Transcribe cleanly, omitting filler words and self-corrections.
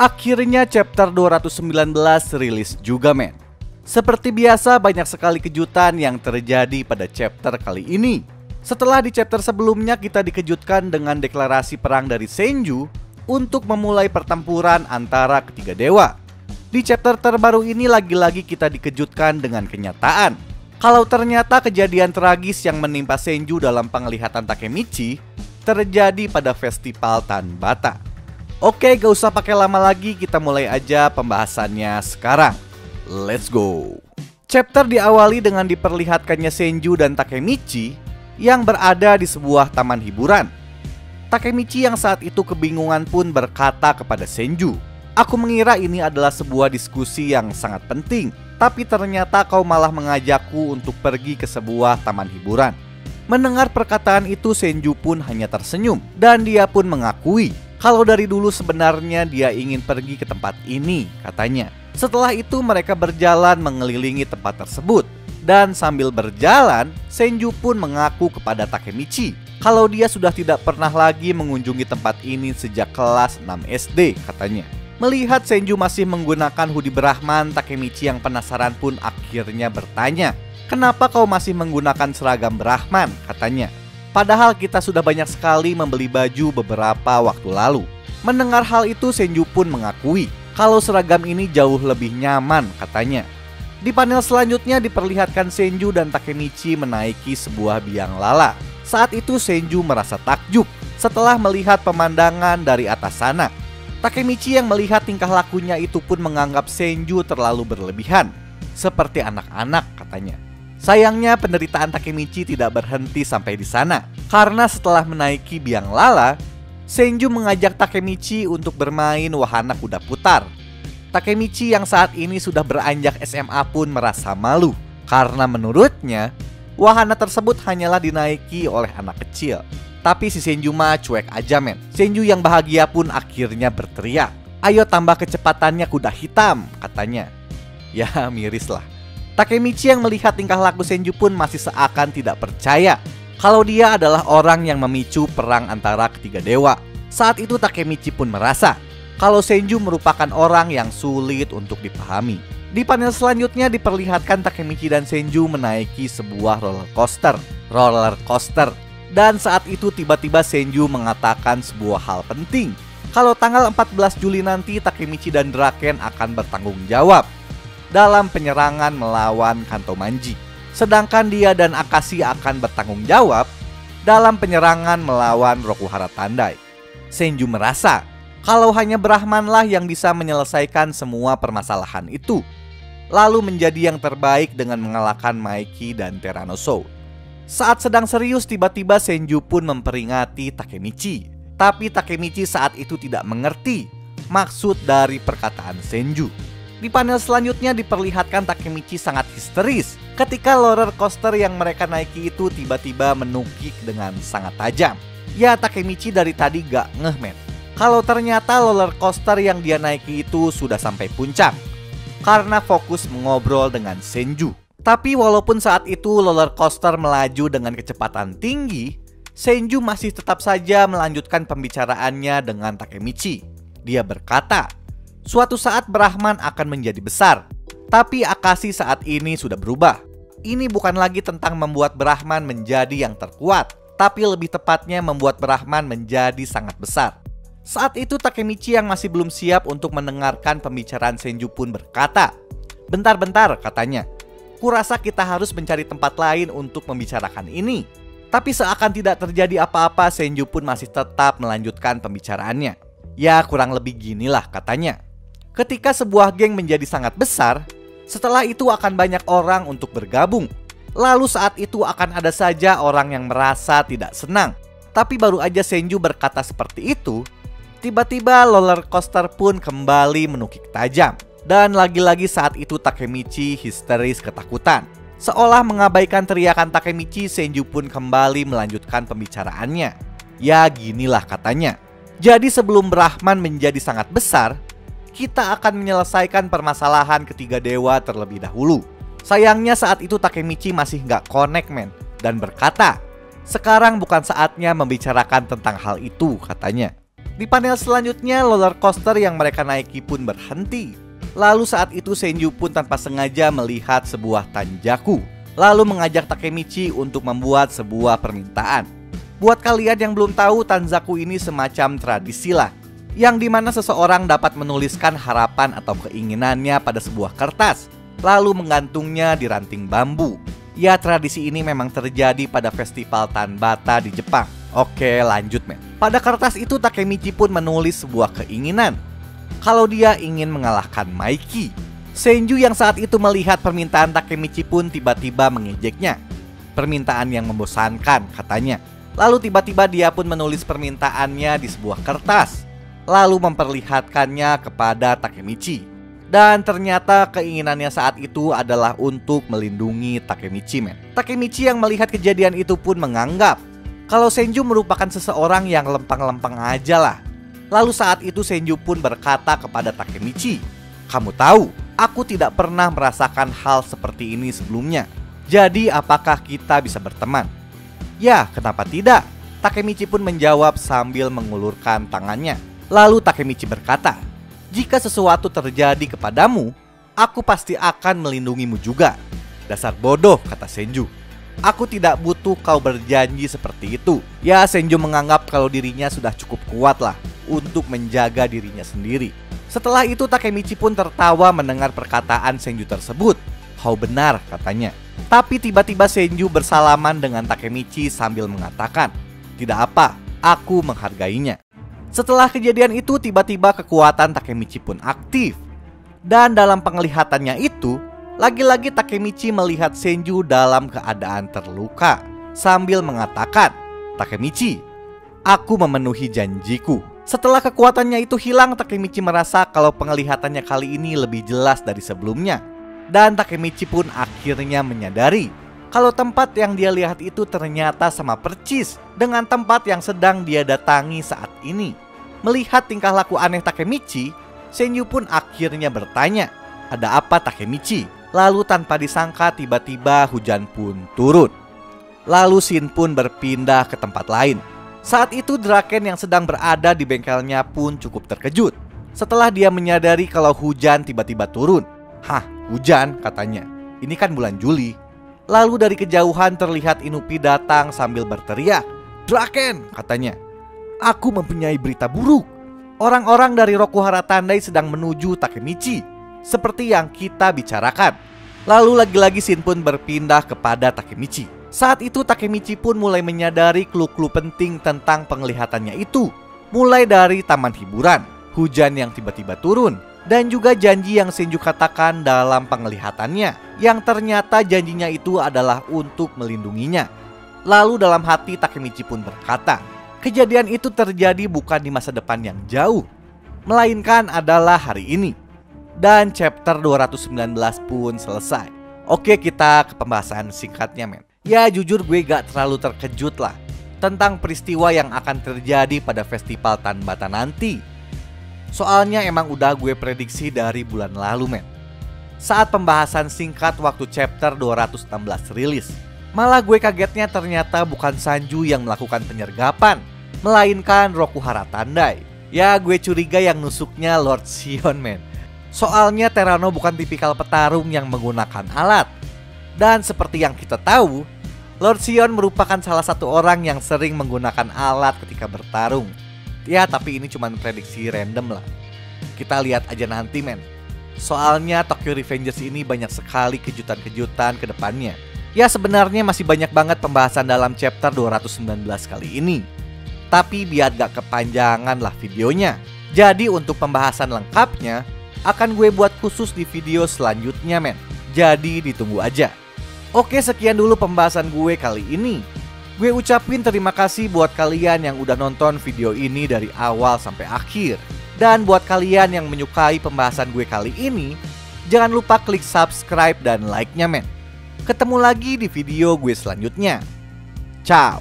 Akhirnya chapter 219 rilis juga men. Seperti biasa banyak sekali kejutan yang terjadi pada chapter kali ini. Setelah di chapter sebelumnya kita dikejutkan dengan deklarasi perang dari Senju untuk memulai pertempuran antara ketiga dewa. Di chapter terbaru ini lagi-lagi kita dikejutkan dengan kenyataan kalau ternyata kejadian tragis yang menimpa Senju dalam penglihatan Takemichi terjadi pada festival Tanbata. Oke, gak usah pakai lama lagi, kita mulai aja pembahasannya sekarang. Let's go. Chapter diawali dengan diperlihatkannya Senju dan Takemichi yang berada di sebuah taman hiburan. Takemichi yang saat itu kebingungan pun berkata kepada Senju, "Aku mengira ini adalah sebuah diskusi yang sangat penting, tapi ternyata kau malah mengajakku untuk pergi ke sebuah taman hiburan." Mendengar perkataan itu, Senju pun hanya tersenyum dan dia pun mengakui kalau dari dulu sebenarnya dia ingin pergi ke tempat ini, katanya. Setelah itu mereka berjalan mengelilingi tempat tersebut. Dan sambil berjalan, Senju pun mengaku kepada Takemichi kalau dia sudah tidak pernah lagi mengunjungi tempat ini sejak kelas 6 SD, katanya. Melihat Senju masih menggunakan hoodie Brahman, Takemichi yang penasaran pun akhirnya bertanya, "Kenapa kau masih menggunakan seragam Brahman?" katanya. "Padahal kita sudah banyak sekali membeli baju beberapa waktu lalu." Mendengar hal itu, Senju pun mengakui kalau seragam ini jauh lebih nyaman, katanya. Di panel selanjutnya diperlihatkan Senju dan Takemichi menaiki sebuah biang lala. Saat itu Senju merasa takjub setelah melihat pemandangan dari atas sana. Takemichi yang melihat tingkah lakunya itu pun menganggap Senju terlalu berlebihan, seperti anak-anak, katanya. Sayangnya penderitaan Takemichi tidak berhenti sampai di sana, karena setelah menaiki biang lala, Senju mengajak Takemichi untuk bermain wahana kuda putar. Takemichi yang saat ini sudah beranjak SMA pun merasa malu, karena menurutnya wahana tersebut hanyalah dinaiki oleh anak kecil. Tapi si Senju mah cuek aja men. Senju yang bahagia pun akhirnya berteriak, "Ayo tambah kecepatannya kuda hitam," katanya. Ya miris lah. Takemichi yang melihat tingkah laku Senju pun masih seakan tidak percaya kalau dia adalah orang yang memicu perang antara ketiga dewa. Saat itu Takemichi pun merasa kalau Senju merupakan orang yang sulit untuk dipahami. Di panel selanjutnya diperlihatkan Takemichi dan Senju menaiki sebuah roller coaster. Dan saat itu tiba-tiba Senju mengatakan sebuah hal penting, kalau tanggal 14 Juli nanti Takemichi dan Draken akan bertanggung jawab dalam penyerangan melawan Kanto Manji. Sedangkan dia dan Akashi akan bertanggung jawab dalam penyerangan melawan Rokuhara Tandai. Senju merasa kalau hanya Brahmanlah yang bisa menyelesaikan semua permasalahan itu, lalu menjadi yang terbaik dengan mengalahkan Maiki dan Teranoso. Saat sedang serius, tiba-tiba Senju pun memperingati Takemichi. Tapi Takemichi saat itu tidak mengerti maksud dari perkataan Senju. Di panel selanjutnya diperlihatkan Takemichi sangat histeris ketika roller coaster yang mereka naiki itu tiba-tiba menukik dengan sangat tajam. Ya, Takemichi dari tadi gak ngeh men kalau ternyata roller coaster yang dia naiki itu sudah sampai puncak, karena fokus mengobrol dengan Senju. Tapi walaupun saat itu roller coaster melaju dengan kecepatan tinggi, Senju masih tetap saja melanjutkan pembicaraannya dengan Takemichi. Dia berkata, suatu saat Brahman akan menjadi besar, tapi Akashi saat ini sudah berubah. Ini bukan lagi tentang membuat Brahman menjadi yang terkuat, tapi lebih tepatnya membuat Brahman menjadi sangat besar. Saat itu Takemichi yang masih belum siap untuk mendengarkan pembicaraan Senju pun berkata, "Bentar-bentar," katanya. "Kurasa kita harus mencari tempat lain untuk membicarakan ini." Tapi seakan tidak terjadi apa-apa, Senju pun masih tetap melanjutkan pembicaraannya. Ya kurang lebih ginilah katanya. Ketika sebuah geng menjadi sangat besar, setelah itu akan banyak orang untuk bergabung. Lalu saat itu akan ada saja orang yang merasa tidak senang. Tapi baru aja Senju berkata seperti itu, tiba-tiba roller coaster pun kembali menukik tajam. Dan lagi-lagi saat itu Takemichi histeris ketakutan. Seolah mengabaikan teriakan Takemichi, Senju pun kembali melanjutkan pembicaraannya. Ya ginilah katanya. Jadi sebelum Brahman menjadi sangat besar, kita akan menyelesaikan permasalahan ketiga dewa terlebih dahulu. Sayangnya saat itu Takemichi masih nggak connect men, dan berkata, sekarang bukan saatnya membicarakan tentang hal itu katanya. Di panel selanjutnya, roller coaster yang mereka naiki pun berhenti. Lalu saat itu Senju pun tanpa sengaja melihat sebuah tanjaku, lalu mengajak Takemichi untuk membuat sebuah permintaan. Buat kalian yang belum tahu, tanzaku ini semacam tradisi lah, yang dimana seseorang dapat menuliskan harapan atau keinginannya pada sebuah kertas, lalu menggantungnya di ranting bambu. Ya, tradisi ini memang terjadi pada festival Tanbata di Jepang. Oke, lanjut men. Pada kertas itu Takemichi pun menulis sebuah keinginan, kalau dia ingin mengalahkan Maiki. Senju yang saat itu melihat permintaan Takemichi pun tiba-tiba mengejeknya. Permintaan yang membosankan, katanya. Lalu tiba-tiba dia pun menulis permintaannya di sebuah kertas, lalu memperlihatkannya kepada Takemichi. Dan ternyata keinginannya saat itu adalah untuk melindungi Takemichi men. Takemichi yang melihat kejadian itu pun menganggap kalau Senju merupakan seseorang yang lempeng-lempeng aja lah. Lalu saat itu Senju pun berkata kepada Takemichi, "Kamu tahu, aku tidak pernah merasakan hal seperti ini sebelumnya. Jadi apakah kita bisa berteman?" "Ya, kenapa tidak?" Takemichi pun menjawab sambil mengulurkan tangannya. Lalu Takemichi berkata, "Jika sesuatu terjadi kepadamu, aku pasti akan melindungimu juga." "Dasar bodoh," kata Senju. "Aku tidak butuh kau berjanji seperti itu." Ya, Senju menganggap kalau dirinya sudah cukup kuat lah untuk menjaga dirinya sendiri. Setelah itu Takemichi pun tertawa mendengar perkataan Senju tersebut. "Kau benar," katanya. Tapi tiba-tiba Senju bersalaman dengan Takemichi sambil mengatakan, "Tidak apa, aku menghargainya." Setelah kejadian itu tiba-tiba kekuatan Takemichi pun aktif. Dan dalam penglihatannya itu, lagi-lagi Takemichi melihat Senju dalam keadaan terluka sambil mengatakan, "Takemichi, aku memenuhi janjiku." Setelah kekuatannya itu hilang, Takemichi merasa kalau penglihatannya kali ini lebih jelas dari sebelumnya. Dan Takemichi pun akhirnya menyadari kalau tempat yang dia lihat itu ternyata sama percis dengan tempat yang sedang dia datangi saat ini. Melihat tingkah laku aneh Takemichi, Senju pun akhirnya bertanya, "Ada apa Takemichi?" Lalu tanpa disangka tiba-tiba hujan pun turun. Lalu scene pun berpindah ke tempat lain. Saat itu Draken yang sedang berada di bengkelnya pun cukup terkejut setelah dia menyadari kalau hujan tiba-tiba turun. "Hah, hujan?" katanya. "Ini kan bulan Juli." Lalu dari kejauhan terlihat Inupi datang sambil berteriak, "Draken," katanya, "aku mempunyai berita buruk. Orang-orang dari Rokuhara Tandai sedang menuju Takemichi, seperti yang kita bicarakan." Lalu lagi-lagi scene pun berpindah kepada Takemichi. Saat itu Takemichi pun mulai menyadari clue-clue penting tentang penglihatannya itu. Mulai dari taman hiburan, hujan yang tiba-tiba turun, dan juga janji yang Senju katakan dalam penglihatannya, yang ternyata janjinya itu adalah untuk melindunginya. Lalu dalam hati Takemichi pun berkata, kejadian itu terjadi bukan di masa depan yang jauh, melainkan adalah hari ini. Dan chapter 219 pun selesai. Oke, kita ke pembahasan singkatnya men. Ya jujur gue gak terlalu terkejut lah tentang peristiwa yang akan terjadi pada festival Tanbata nanti. Soalnya emang udah gue prediksi dari bulan lalu men, saat pembahasan singkat waktu chapter 216 rilis. Malah gue kagetnya ternyata bukan Sanju yang melakukan penyergapan, melainkan Rokuhara Tandai. Ya gue curiga yang nusuknya Lord Shion men. Soalnya Terano bukan tipikal petarung yang menggunakan alat. Dan seperti yang kita tahu, Lord Shion merupakan salah satu orang yang sering menggunakan alat ketika bertarung. Ya tapi ini cuma prediksi random lah. Kita lihat aja nanti men. Soalnya Tokyo Revengers ini banyak sekali kejutan-kejutan ke depannya. Ya sebenarnya masih banyak banget pembahasan dalam chapter 219 kali ini. Tapi biar gak kepanjangan lah videonya, jadi untuk pembahasan lengkapnya akan gue buat khusus di video selanjutnya men. Jadi ditunggu aja. Oke, sekian dulu pembahasan gue kali ini. Gue ucapin terima kasih buat kalian yang udah nonton video ini dari awal sampai akhir. Dan buat kalian yang menyukai pembahasan gue kali ini, jangan lupa klik subscribe dan like-nya men. Ketemu lagi di video gue selanjutnya. Ciao.